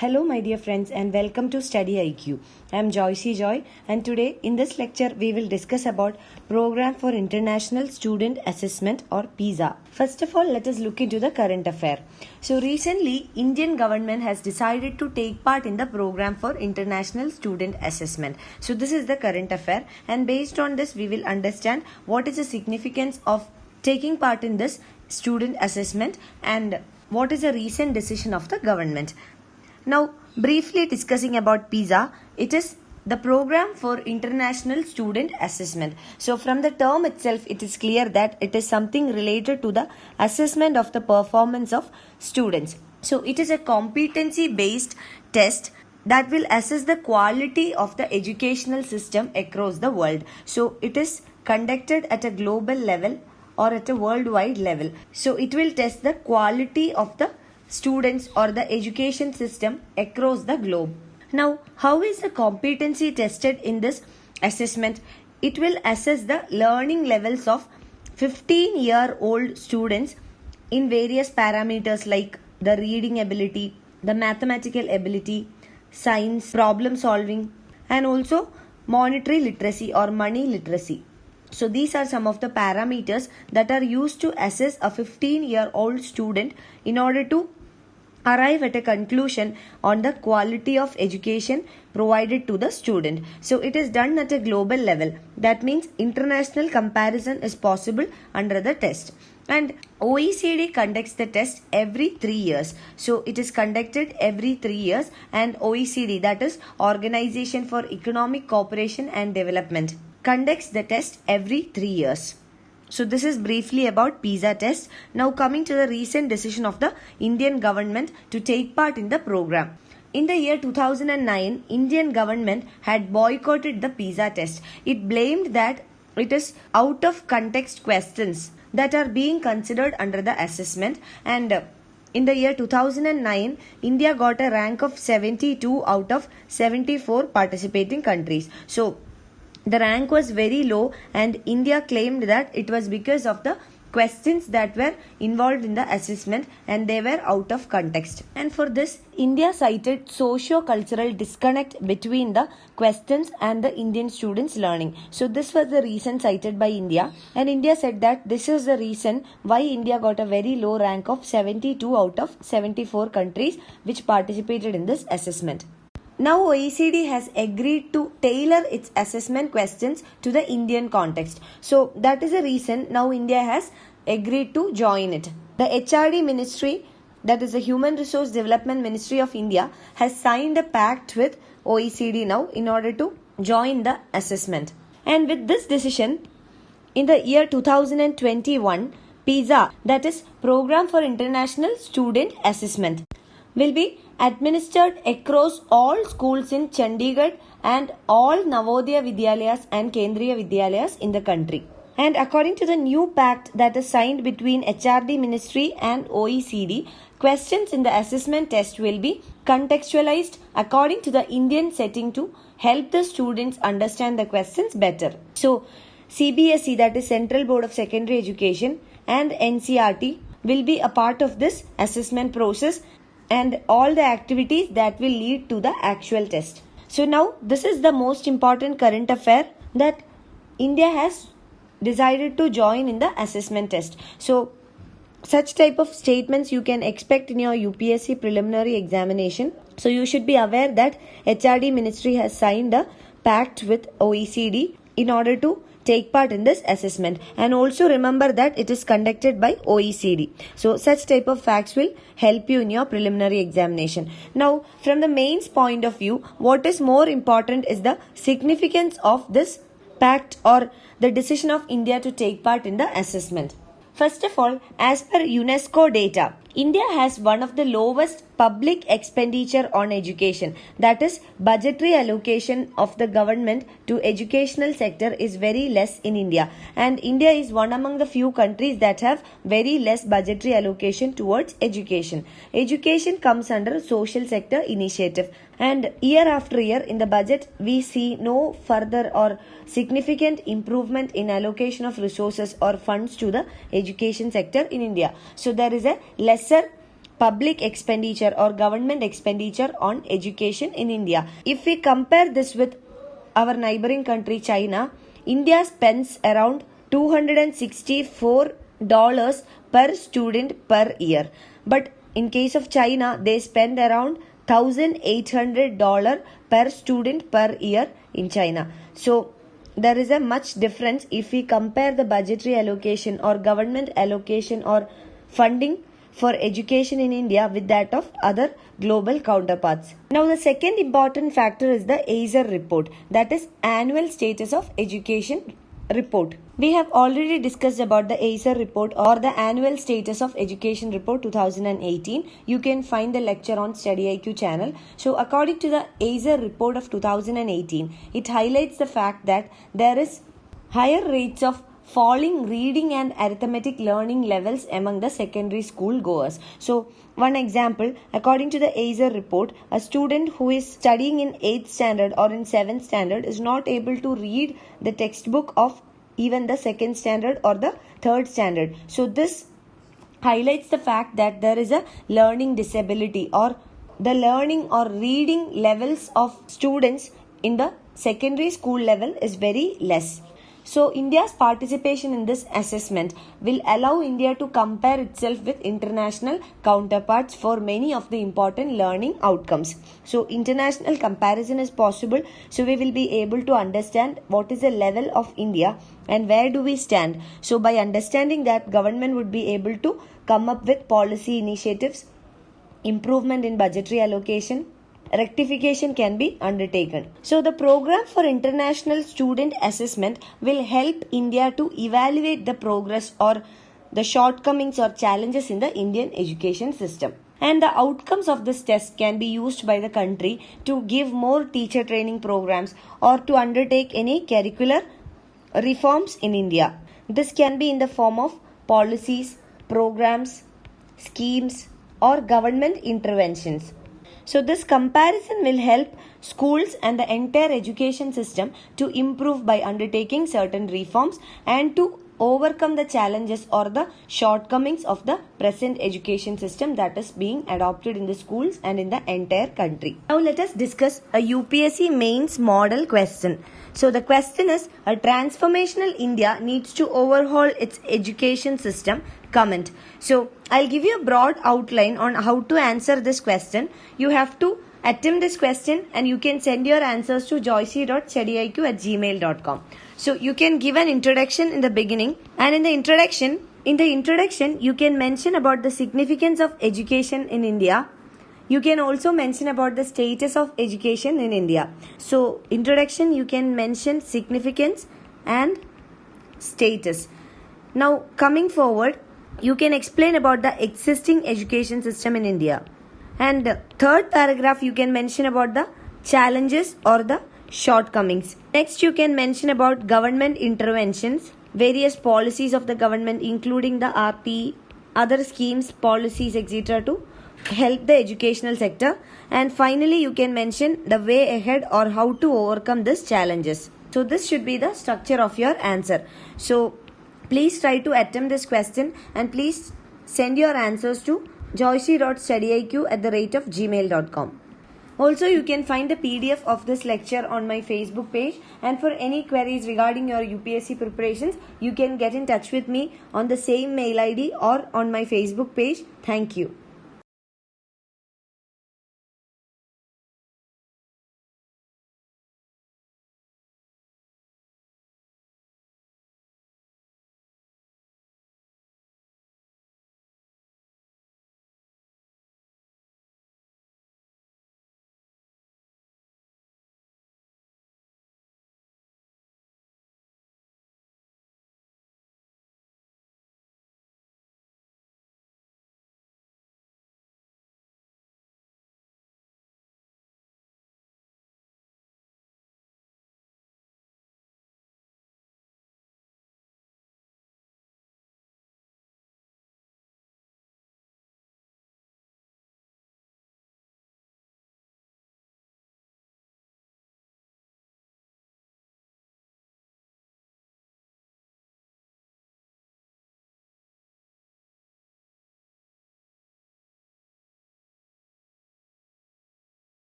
Hello my dear friends and welcome to StudyIQ. I am Joy and today in this lecture we will discuss about Program for International Student Assessment or PISA. First of all, let us look into the current affair. So recently Indian government has decided to take part in the Program for International Student Assessment. So this is the current affair, and based on this we will understand what is the significance of taking part in this student assessment and what is the recent decision of the government. Now, briefly discussing about PISA, it is the Program for International Student Assessment. So, from the term itself, it is clear that it is something related to the assessment of the performance of students. So, it is a competency-based test that will assess the quality of the educational system across the world. So, it is conducted at a global level or at a worldwide level. So, it will test the quality of the students or the education system across the globe. Now, how is the competency tested in this assessment? It will assess the learning levels of 15-year-old students in various parameters like the reading ability, the mathematical ability, science, problem solving, and also monetary literacy or money literacy. So these are some of the parameters that are used to assess a 15-year-old student in order to arrive at a conclusion on the quality of education provided to the student. So it is done at a global level. That means international comparison is possible under the test. And OECD conducts the test every 3 years. So it is conducted every 3 years, and OECD, that is Organization for Economic Cooperation and Development, conducts the test every 3 years. So this is briefly about PISA test. Now coming to the recent decision of the Indian government to take part in the program. In the year 2009, Indian government had boycotted the PISA test. It blamed that it is out of context questions that are being considered under the assessment, and in the year 2009, India got a rank of 72 out of 74 participating countries. So the rank was very low, and India claimed that it was because of the questions that were involved in the assessment and they were out of context. And for this, India cited socio-cultural disconnect between the questions and the Indian students' learning. So this was the reason cited by India, and India said that this is the reason why India got a very low rank of 72 out of 74 countries which participated in this assessment. Now OECD has agreed to tailor its assessment questions to the Indian context. So that is the reason now India has agreed to join it. The HRD Ministry, that is the Human Resource Development Ministry of India, has signed a pact with OECD now in order to join the assessment. And with this decision, in the year 2021, PISA, that is Program for International Student Assessment, will be administered across all schools in Chandigarh and all Navodaya Vidyalayas and Kendriya Vidyalayas in the country. And according to the new pact that is signed between HRD Ministry and OECD, questions in the assessment test will be contextualized according to the Indian setting to help the students understand the questions better. So CBSE, that is Central Board of Secondary Education, and NCERT will be a part of this assessment process and all the activities that will lead to the actual test. So now this is the most important current affair, that India has decided to join in the assessment test. So such type of statements you can expect in your UPSC preliminary examination. So you should be aware that HRD Ministry has signed a pact with OECD in order to take part in this assessment, and also remember that it is conducted by OECD. So such type of facts will help you in your preliminary examination. Now from the mains point of view, what is more important is the significance of this pact or the decision of India to take part in the assessment. First of all, as per UNESCO data, India has one of the lowest public expenditure on education. That is, budgetary allocation of the government to educational sector is very less in India. And India is one among the few countries that have very less budgetary allocation towards education. Education comes under social sector initiative. And year after year in the budget, we see no further or significant improvement in allocation of resources or funds to the education sector in India. So there is a lesser public expenditure or government expenditure on education in India. If we compare this with our neighboring country China, India spends around $264 per student per year. But in case of China, they spend around $1,800 per student per year in China. So there is a much difference if we compare the budgetary allocation or government allocation or funding for education in India with that of other global counterparts. Now the second important factor is the ASER report, that is Annual Status of Education report. We have already discussed about the ASER report or the Annual Status of Education report 2018. You can find the lecture on StudyIQ channel. So according to the ASER report of 2018, it highlights the fact that there is higher rates of falling reading and arithmetic learning levels among the secondary school goers. So one example, according to the ASER report, a student who is studying in 8th standard or in 7th standard is not able to read the textbook of even the 2nd standard or the 3rd standard. So this highlights the fact that there is a learning disability, or the learning or reading levels of students in the secondary school level is very less. So India's participation in this assessment will allow India to compare itself with international counterparts for many of the important learning outcomes. So international comparison is possible. So we will be able to understand what is the level of India and where do we stand. So by understanding that, government would be able to come up with policy initiatives, improvement in budgetary allocation, rectification can be undertaken. So the program for international student assessment will help India to evaluate the progress or the shortcomings or challenges in the Indian education system. And the outcomes of this test can be used by the country to give more teacher training programs or to undertake any curricular reforms in India. This can be in the form of policies, programs, schemes, or government interventions. So this comparison will help schools and the entire education system to improve by undertaking certain reforms and to overcome the challenges or the shortcomings of the present education system that is being adopted in the schools and in the entire country. Now let us discuss a UPSC Mains model question. So the question is, a transformational India needs to overhaul its education system. Comment. So I'll give you a broad outline on how to answer this question. You have to attempt this question and you can send your answers to joycey.studyiq@gmail.com. So you can give an introduction in the beginning, and in the introduction you can mention about the significance of education in India. You can also mention about the status of education in India. So introduction, you can mention significance and status. Now coming forward, you can explain about the existing education system in India. And the third paragraph, you can mention about the challenges or the shortcomings. Next, you can mention about government interventions, various policies of the government including the RP, other schemes, policies, etc. to help the educational sector. And finally, you can mention the way ahead or how to overcome these challenges. So this should be the structure of your answer. So please try to attempt this question and please send your answers to joycey.studyiq@gmail.com. Also, you can find the PDF of this lecture on my Facebook page, and for any queries regarding your UPSC preparations, you can get in touch with me on the same mail ID or on my Facebook page. Thank you.